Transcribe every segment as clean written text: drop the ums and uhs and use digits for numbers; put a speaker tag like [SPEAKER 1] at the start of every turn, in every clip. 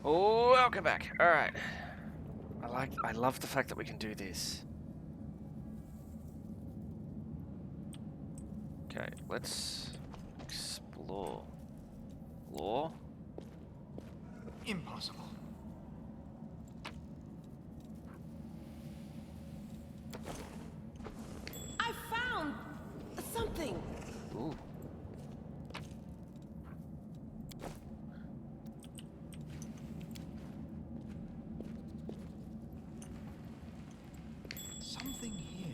[SPEAKER 1] Oh, welcome back. All right. I love the fact that we can do this. Okay, let's explore. Law?
[SPEAKER 2] Impossible.
[SPEAKER 3] I found something.
[SPEAKER 1] Ooh.
[SPEAKER 2] Something here.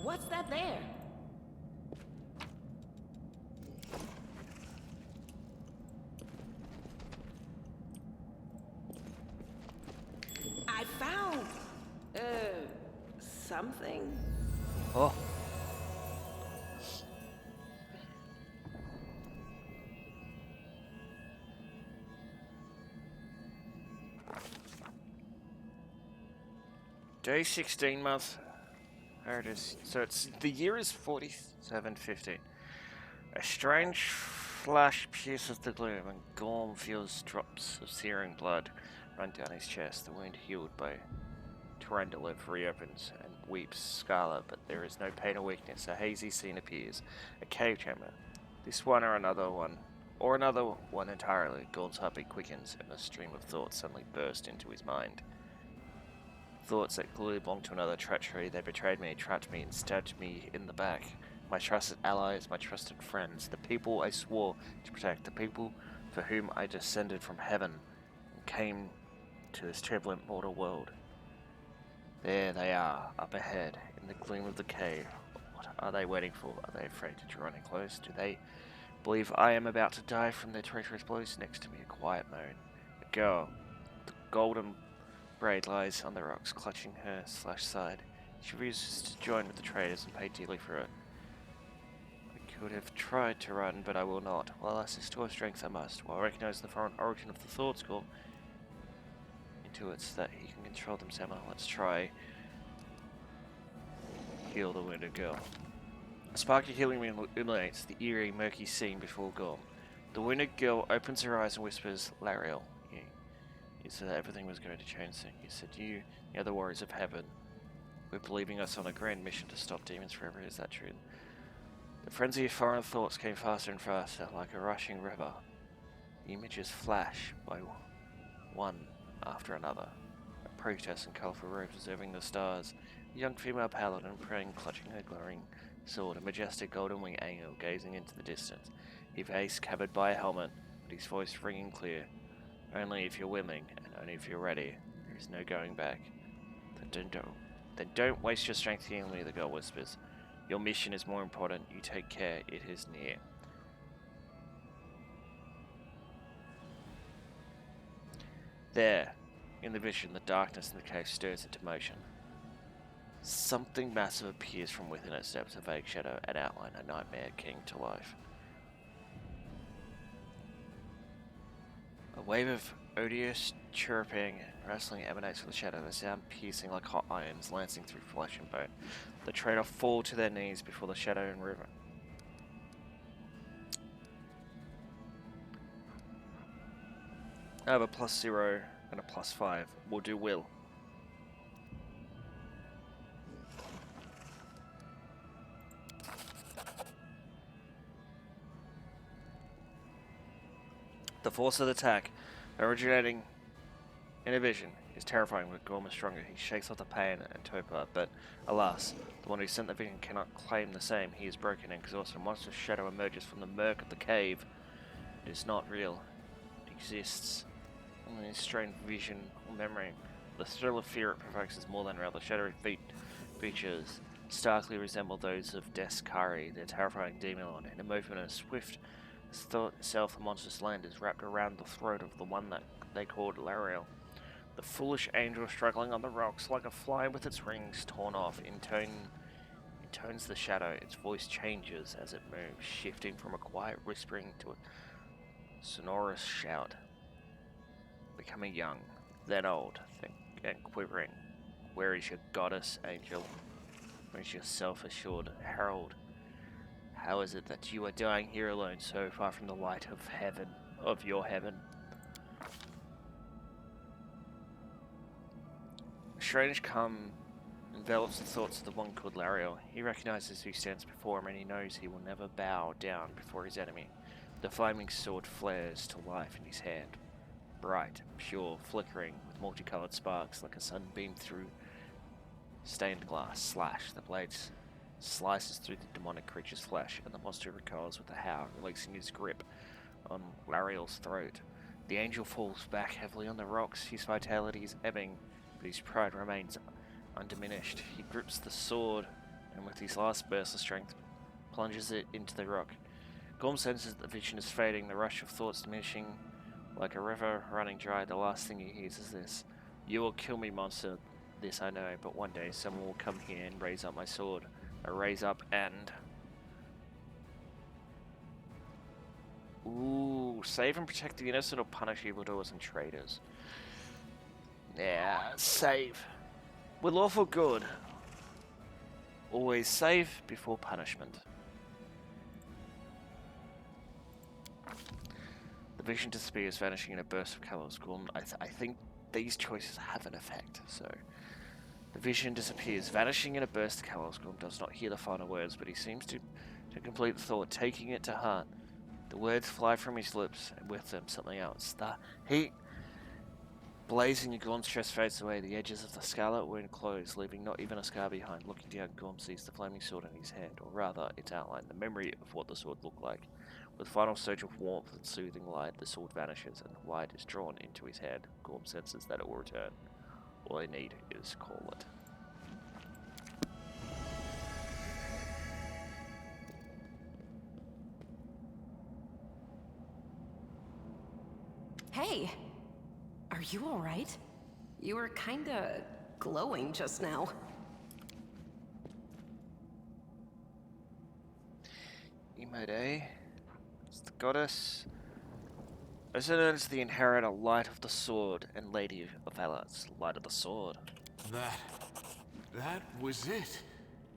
[SPEAKER 3] What's that there? I found something.
[SPEAKER 1] Oh. Day 16 month. There it is. So the year is 4715. A strange flash pierces the gloom, and Gorm feels drops of searing blood run down his chest. The wound healed by Tarantula reopens and weeps scarlet, but there is no pain or weakness. A hazy scene appears. A cave chamber. This one or another one. Or another one entirely. Gorm's heartbeat quickens, and a stream of thoughts suddenly burst into his mind. Thoughts that clearly belonged to another treachery. They betrayed me, trapped me, and stabbed me in the back. My trusted allies, my trusted friends, the people I swore to protect, the people for whom I descended from heaven and came to this turbulent mortal world. There they are, up ahead, in the gloom of the cave. What are they waiting for? Are they afraid to draw any close? Do they believe I am about to die from their treacherous blows? Next to me, a quiet moan. A girl, the golden braid lies on the rocks, clutching her side. She refuses to join with the traders and pay dearly for it. I could have tried to run, but I will not. While I assist to her strength, I must. While recognizing the foreign origin of the thoughts, Gorm intuits that he can control them somehow. Let's try. Heal the wounded girl. A spark of healing illuminates the eerie, murky scene before Gorm. The wounded girl opens her eyes and whispers, Lariel. You said that everything was going to change soon. You said you, the other warriors of heaven, were believing us on a grand mission to stop demons forever. Is that true? The frenzy of foreign thoughts came faster and faster, like a rushing river. The images flash by one after another. A priestess in colourful robes observing the stars. A young female paladin praying, clutching her glowing sword. A majestic golden winged angel gazing into the distance. His face covered by a helmet, but his voice ringing clear. Only if you're willing, and only if you're ready. There is no going back. Then don't waste your strength healing me, the girl whispers. Your mission is more important. You take care. It is near. There, in the vision, the darkness in the cave stirs into motion. Something massive appears from within it, steps a vague shadow and outline a nightmare king to life. A wave of odious chirping and rustling emanates from the shadow, the sound piercing like hot irons, lancing through flesh and bone. The trader fall to their knees before the shadow and river. I have a +0 and a +5. We'll do will. The force of the attack, originating in a vision, is terrifying, but Gorm is stronger. He shakes off the pain and Topa, but alas, the one who sent the vision cannot claim the same. He is broken and exhausted. A monstrous shadow emerges from the murk of the cave. It is not real. It exists. Only a strange vision or memory. The thrill of fear it provokes is more than real. The shadowy features starkly resemble those of Deskari, their terrifying demon lord. In a movement as swift as thought itself, the monstrous land is wrapped around the throat of the one that they called Lariel. The foolish angel struggling on the rocks like a fly with its rings torn off. Intones the shadow. Its voice changes as it moves, shifting from a quiet whispering to a sonorous shout. Becoming young, then old, and quivering Where is your goddess, angel? Where is your self-assured herald? How is it that you are dying here alone, so far from the light of heaven, of your heaven? A strange calm envelops the thoughts of the one called Lariel. He recognizes who stands before him, and he knows he will never bow down before his enemy. The flaming sword flares to life in his hand. Bright, pure, flickering, with multicolored sparks like a sunbeam through stained glass. Slash. The blade slices through the demonic creature's flesh, and the monster recoils with a howl, releasing his grip on Lariel's throat. The angel falls back heavily on the rocks. His vitality is ebbing, but his pride remains undiminished. He grips the sword, and with his last burst of strength, plunges it into the rock. Gorm senses that the vision is fading, the rush of thoughts diminishing. Like a river running dry, the last thing he hears is this. You will kill me, monster. This I know, but one day someone will come here and raise up my sword. I raise up and... Ooh, save and protect the innocent or punish evildoers and traitors. Yeah, save. With lawful good. Always save before punishment. The vision disappears, vanishing in a burst of colours. Gorm, I think these choices have an effect, so... The vision disappears, vanishing in a burst of colours. Gorm does not hear the final words, but he seems to complete the thought, taking it to heart. The words fly from his lips, and with them something else. The heat blazing in Gorm's chest fades away. The edges of the scarlet wound close, leaving not even a scar behind. Looking down, Gorm sees the flaming sword in his hand, or rather, its outline, the memory of what the sword looked like. With a final surge of warmth and soothing light, the sword vanishes, and the light is drawn into his hand. Gorm senses that it will return. All they need is call it.
[SPEAKER 3] Hey, are you all right? You were kinda glowing just now.
[SPEAKER 1] Imode, it's the goddess. Also known as the inheritor, light of the sword, and lady of valors, light of the sword.
[SPEAKER 2] That was it.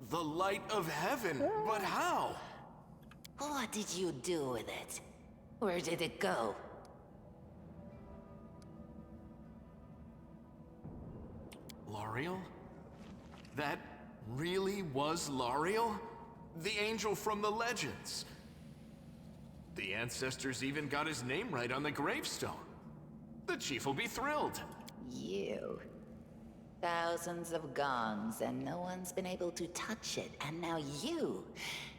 [SPEAKER 2] The light of heaven. But how?
[SPEAKER 4] What did you do with it? Where did it go?
[SPEAKER 2] Lariel? That really was Lariel? The angel from the legends. The ancestors even got his name right on the gravestone. The chief will be thrilled.
[SPEAKER 4] You. Thousands of gongs and no one's been able to touch it. And now you,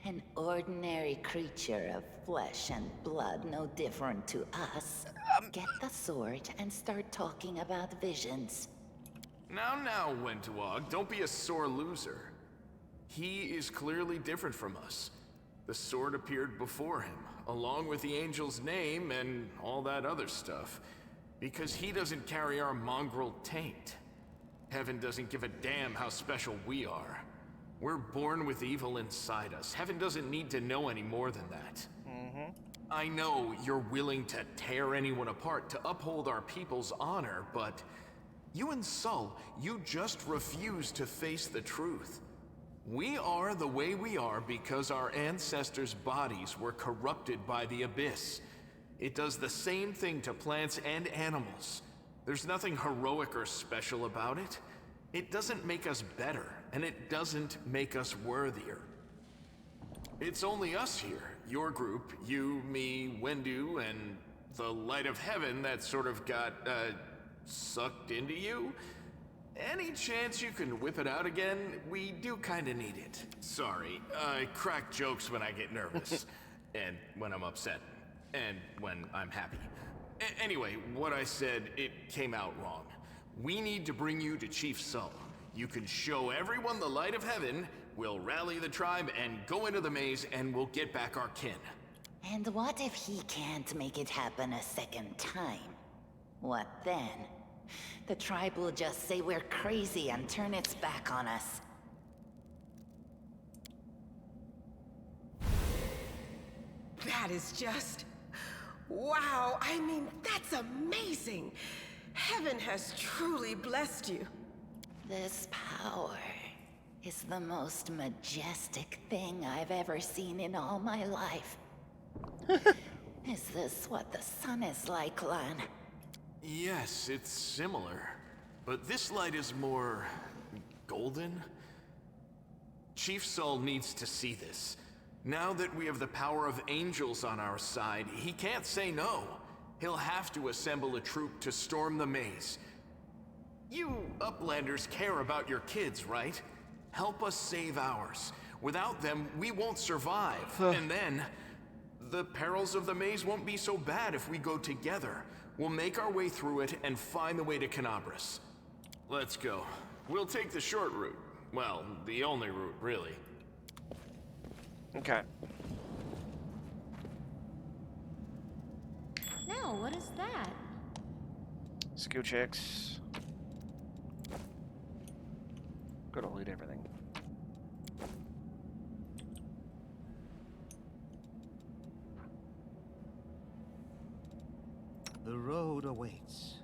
[SPEAKER 4] an ordinary creature of flesh and blood, no different to us. Get the sword and start talking about visions.
[SPEAKER 2] Now, Wentawag, don't be a sore loser. He is clearly different from us. The sword appeared before him, along with the angel's name and all that other stuff, because he doesn't carry our mongrel taint. Heaven doesn't give a damn how special we are. We're born with evil inside us. Heaven doesn't need to know any more than that. I know you're willing to tear anyone apart to uphold our people's honor, but you and Sol, you just refuse to face the truth. We are the way we are because our ancestors' bodies were corrupted by the Abyss. It does the same thing to plants and animals. There's nothing heroic or special about it. It doesn't make us better, and it doesn't make us worthier. It's only us here, your group, you, me, Wendu, and the light of heaven that sort of got, sucked into you? Any chance you can whip it out again? We do kinda need it. Sorry, I crack jokes when I get nervous, and when I'm upset, and when I'm happy. Anyway, what I said, it came out wrong. We need to bring you to Chief Sol. You can show everyone the light of heaven, we'll rally the tribe and go into the maze, and we'll get back our kin.
[SPEAKER 4] And what if he can't make it happen a second time? What then? The tribe will just say we're crazy and turn its back on us.
[SPEAKER 3] That is just... wow, I mean, that's amazing. Heaven has truly blessed you.
[SPEAKER 4] This power is the most majestic thing I've ever seen in all my life. Is this what the sun is like, Lan?
[SPEAKER 2] Yes, it's similar. But this light is more... golden? Chief Saul needs to see this. Now that we have the power of angels on our side, he can't say no. He'll have to assemble a troop to storm the maze. You Uplanders care about your kids, right? Help us save ours. Without them, we won't survive. And then, the perils of the maze won't be so bad if we go together. We'll make our way through it and find the way to Canabras. Let's go. We'll take the short route. Well, the only route, really.
[SPEAKER 1] Okay.
[SPEAKER 5] Now, what is that?
[SPEAKER 1] Skill checks. Gotta loot everything.
[SPEAKER 6] The road awaits.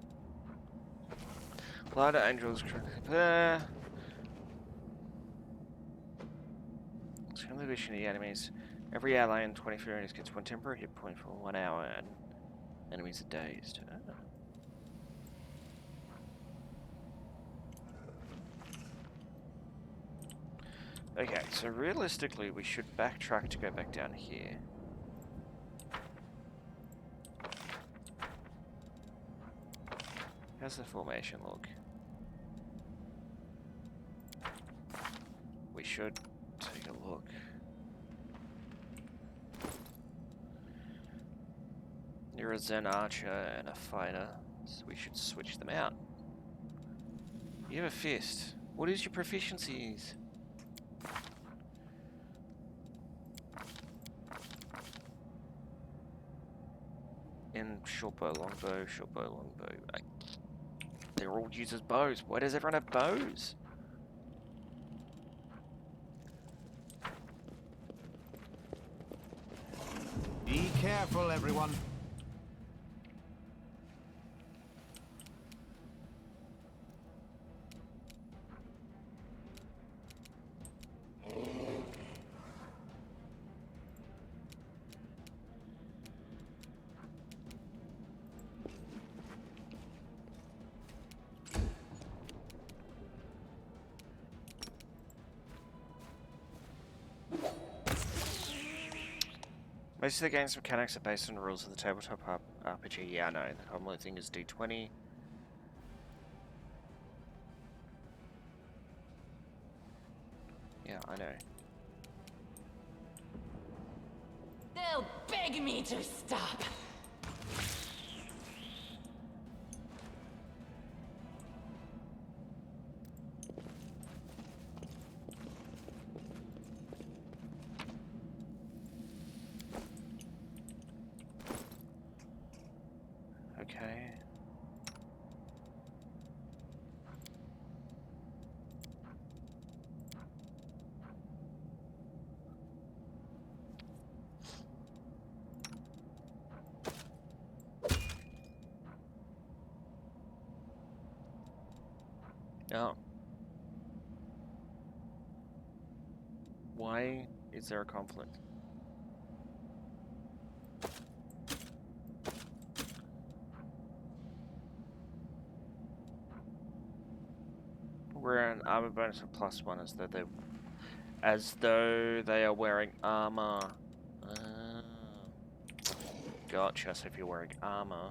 [SPEAKER 1] Light of angels. Extremely vision of the enemies. Every ally in 24 units gets 1 temporary hit point for 1 hour, and enemies are dazed. Okay, so realistically, we should backtrack to go back down here. How's the formation look? We should take a look. You're a Zen archer and a fighter, so we should switch them out. You have a fist. What is your proficiencies? In short bow, longbow, they're all used as bows. Why does everyone have bows?
[SPEAKER 6] Be careful, everyone.
[SPEAKER 1] Most of the game's mechanics are based on the rules of the tabletop RPG. Yeah, I know. The common thing is D20. Yeah, I know.
[SPEAKER 4] They'll beg me to stop.
[SPEAKER 1] Okay. Oh. Why is there a conflict? We're an armor bonus of +1 as though they are wearing armor. Gotcha. So if you're wearing armor.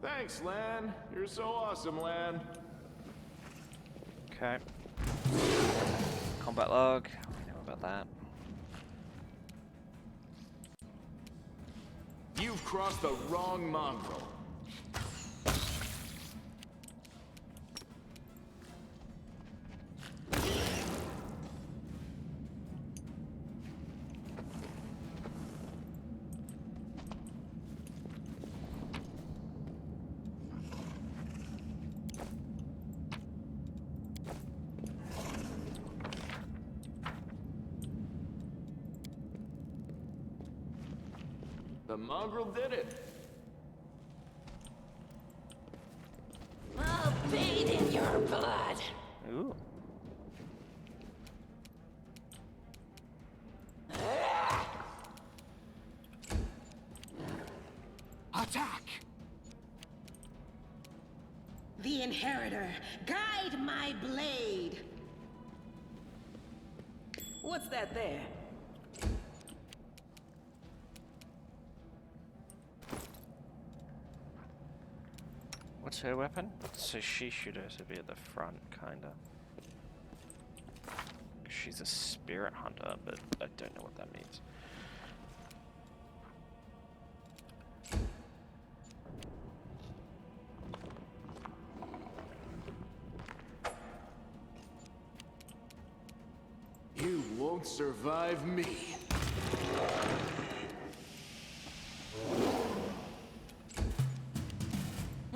[SPEAKER 2] Thanks, Lan. You're so awesome, Lan.
[SPEAKER 1] Okay. Combat log. We know about that.
[SPEAKER 2] You've crossed the wrong mongrel. The mongrel did it.
[SPEAKER 4] I'll bathe in your blood.
[SPEAKER 1] Ooh.
[SPEAKER 6] Attack!
[SPEAKER 5] The Inheritor, guide my blade. What's that there?
[SPEAKER 1] What's her weapon? So she should also be at the front, kinda. She's a spirit hunter, but I don't know what that means.
[SPEAKER 2] You won't survive me.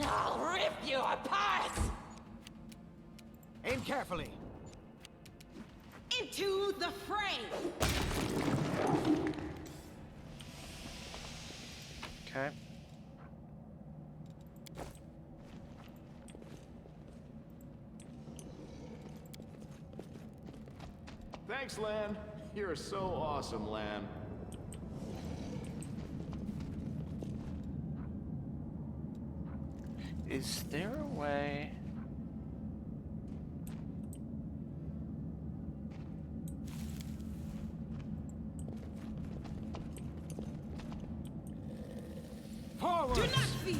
[SPEAKER 4] I'll rip you apart!
[SPEAKER 6] Aim carefully.
[SPEAKER 5] Into the fray!
[SPEAKER 1] Okay.
[SPEAKER 2] Thanks, Lan. You're so awesome, Lan.
[SPEAKER 1] Is there a way?
[SPEAKER 6] Forward!
[SPEAKER 5] Do not fear!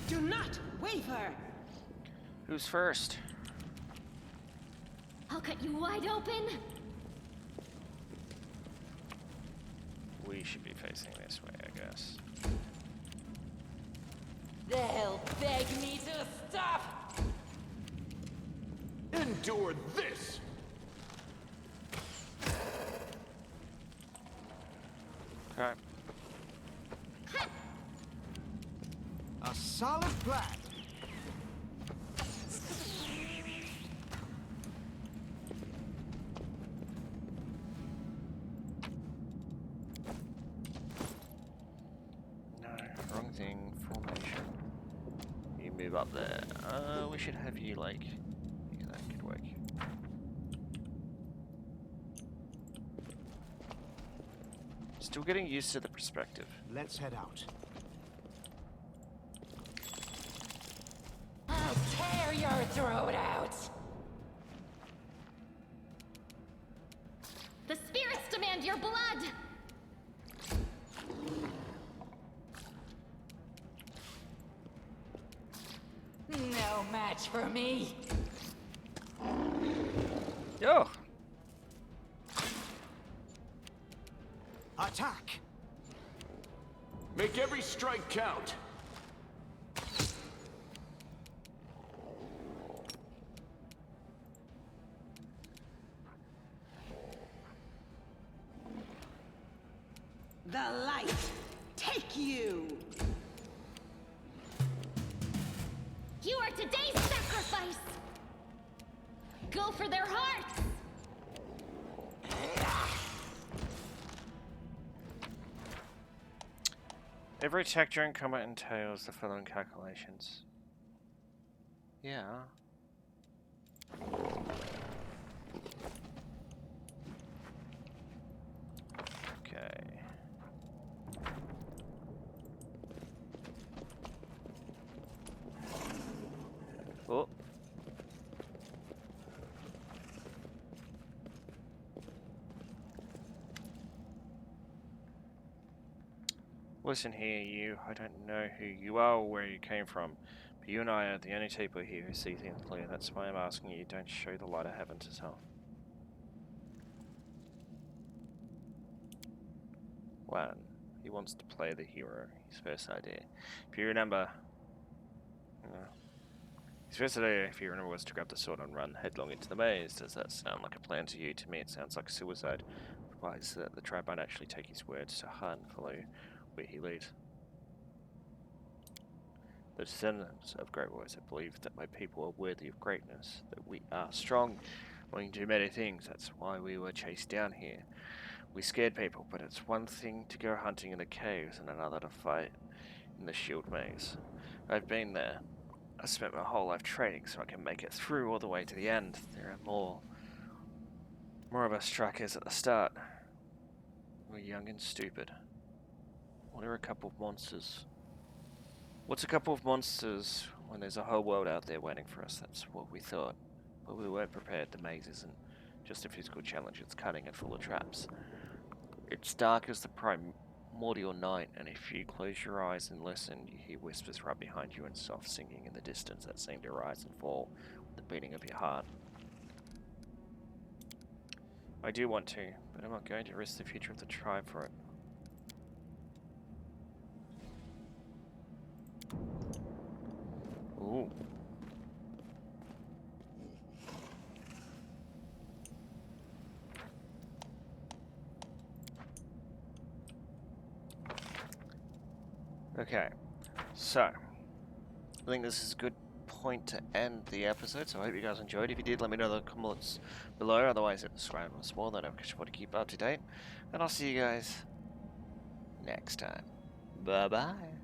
[SPEAKER 5] Do not waver!
[SPEAKER 1] Who's first?
[SPEAKER 7] I'll cut you wide open.
[SPEAKER 1] We should be facing this way, I guess.
[SPEAKER 4] They'll beg me to stop!
[SPEAKER 2] Endure this!
[SPEAKER 1] Okay.
[SPEAKER 6] A solid plan.
[SPEAKER 1] No, wrong thing. Formation. You move up there. We should have you like. Yeah, that could work. Still getting used to the perspective.
[SPEAKER 6] Let's head out.
[SPEAKER 4] I'll tear your throat out!
[SPEAKER 7] The spirits demand your blood.
[SPEAKER 4] No match for me!
[SPEAKER 1] Yo!
[SPEAKER 6] Attack!
[SPEAKER 2] Make every strike count.
[SPEAKER 5] The light, take you!
[SPEAKER 7] You are today's sacrifice. Go for their hearts.
[SPEAKER 1] Every attack during combat entails the following calculations. Yeah. Okay. Oh. Listen here, you. I don't know who you are or where you came from, But you and I are the only people here who see things clear. That's why I'm asking you, don't show the light of heaven to tell. One, he wants to play the hero, his first idea. If you remember, his first idea, if you remember, was to grab the sword and run headlong into the maze. Does that sound like a plan to you? To me, it sounds like suicide. Provides that the tribe might actually take his words to heart and follow where he leads. The descendants of great warriors have believed that my people are worthy of greatness, that we are strong, willing to do many things. That's why we were chased down here. We scared people, but it's one thing to go hunting in the caves and another to fight in the shield maze. I've been there. I spent my whole life training so I can make it through all the way to the end. There are more of us strikers at the start. We're young and stupid. What are a couple of monsters? What's a couple of monsters when there's a whole world out there waiting for us? That's what we thought. But we weren't prepared. The maze isn't just a physical challenge, it's cunning and full of traps. It's dark as the primordial night, and if you close your eyes and listen, you hear whispers right behind you and soft singing in the distance that seem to rise and fall with the beating of your heart. I do want to, but I'm not going to risk the future of the tribe for it. Ooh. Okay, so I think this is a good point to end the episode, so I hope you guys enjoyed. If you did, let me know in the comments below. Otherwise, hit the subscribe and small notification bell to keep up to date. And I'll see you guys next time. Bye-bye.